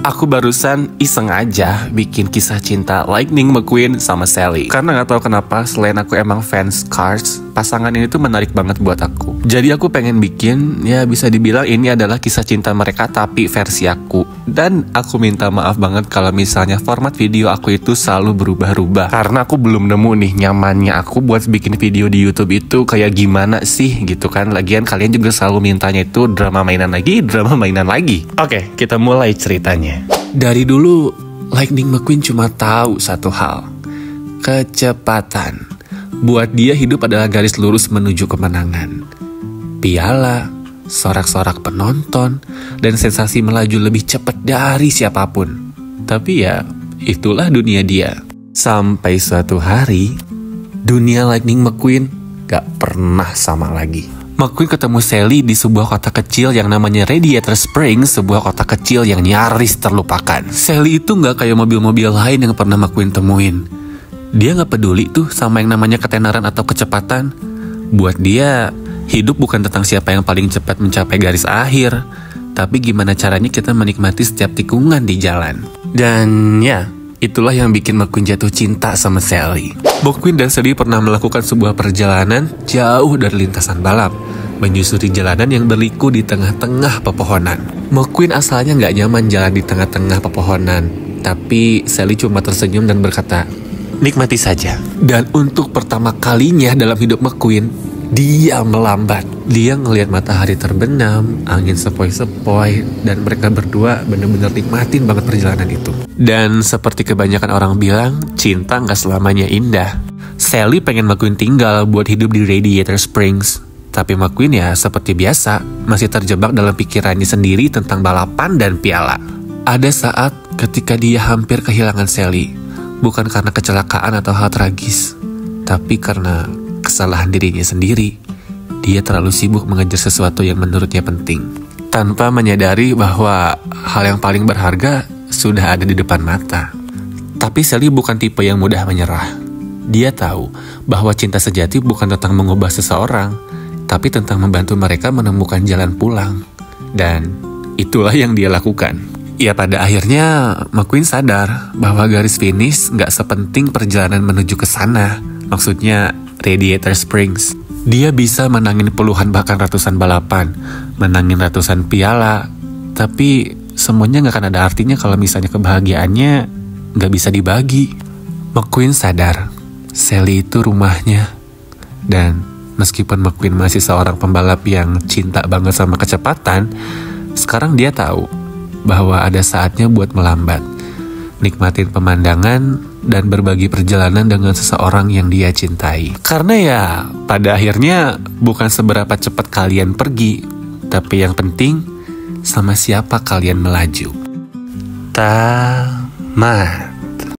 Aku barusan iseng aja bikin kisah cinta Lightning McQueen sama Sally. Karena gak tahu kenapa, selain aku emang fans Cars, pasangan ini tuh menarik banget buat aku. Jadi aku pengen bikin, ya bisa dibilang ini adalah kisah cinta mereka tapi versi aku. Dan aku minta maaf banget kalau misalnya format video aku itu selalu berubah-ubah. Karena aku belum nemu nih nyamannya aku buat bikin video di YouTube itu kayak gimana sih gitu kan. Lagian kalian juga selalu mintanya itu drama mainan lagi. Oke, kita mulai ceritanya. Dari dulu, Lightning McQueen cuma tahu satu hal. Kecepatan. Buat dia hidup adalah garis lurus menuju kemenangan. Piala, sorak-sorak penonton, dan sensasi melaju lebih cepat dari siapapun. Tapi ya, itulah dunia dia. Sampai suatu hari, dunia Lightning McQueen gak pernah sama lagi. McQueen ketemu Sally di sebuah kota kecil yang namanya Radiator Springs, sebuah kota kecil yang nyaris terlupakan. Sally itu gak kayak mobil-mobil lain yang pernah McQueen temuin. Dia gak peduli tuh sama yang namanya ketenaran atau kecepatan. Buat dia, hidup bukan tentang siapa yang paling cepat mencapai garis akhir, tapi gimana caranya kita menikmati setiap tikungan di jalan. Dan ya, itulah yang bikin McQueen jatuh cinta sama Sally. McQueen dan Sally pernah melakukan sebuah perjalanan jauh dari lintasan balap, menyusuri jalanan yang berliku di tengah-tengah pepohonan. McQueen asalnya nggak nyaman jalan di tengah-tengah pepohonan, tapi Sally cuma tersenyum dan berkata, nikmati saja. Dan untuk pertama kalinya dalam hidup McQueen, dia melambat. Dia ngelihat matahari terbenam, angin sepoi-sepoi, dan mereka berdua benar-benar nikmatin banget perjalanan itu. Dan seperti kebanyakan orang bilang, cinta gak selamanya indah. Sally pengen McQueen tinggal buat hidup di Radiator Springs. Tapi McQueen ya seperti biasa, masih terjebak dalam pikirannya sendiri tentang balapan dan piala. Ada saat ketika dia hampir kehilangan Sally. Bukan karena kecelakaan atau hal tragis, tapi karena kesalahan dirinya sendiri. Dia terlalu sibuk mengejar sesuatu yang menurutnya penting, tanpa menyadari bahwa hal yang paling berharga sudah ada di depan mata. Tapi Sally bukan tipe yang mudah menyerah. Dia tahu bahwa cinta sejati bukan tentang mengubah seseorang, tapi tentang membantu mereka menemukan jalan pulang. Dan itulah yang dia lakukan. Ya pada akhirnya McQueen sadar bahwa garis finish gak sepenting perjalanan menuju ke sana. Maksudnya Radiator Springs. Dia bisa menangin puluhan bahkan ratusan balapan, menangin ratusan piala, tapi semuanya gak akan ada artinya kalau misalnya kebahagiaannya gak bisa dibagi. McQueen sadar Sally itu rumahnya. Dan meskipun McQueen masih seorang pembalap yang cinta banget sama kecepatan, sekarang dia tahu bahwa ada saatnya buat melambat, nikmatin pemandangan, dan berbagi perjalanan dengan seseorang yang dia cintai. Karena ya, pada akhirnya bukan seberapa cepat kalian pergi, tapi yang penting sama siapa kalian melaju. Tamat.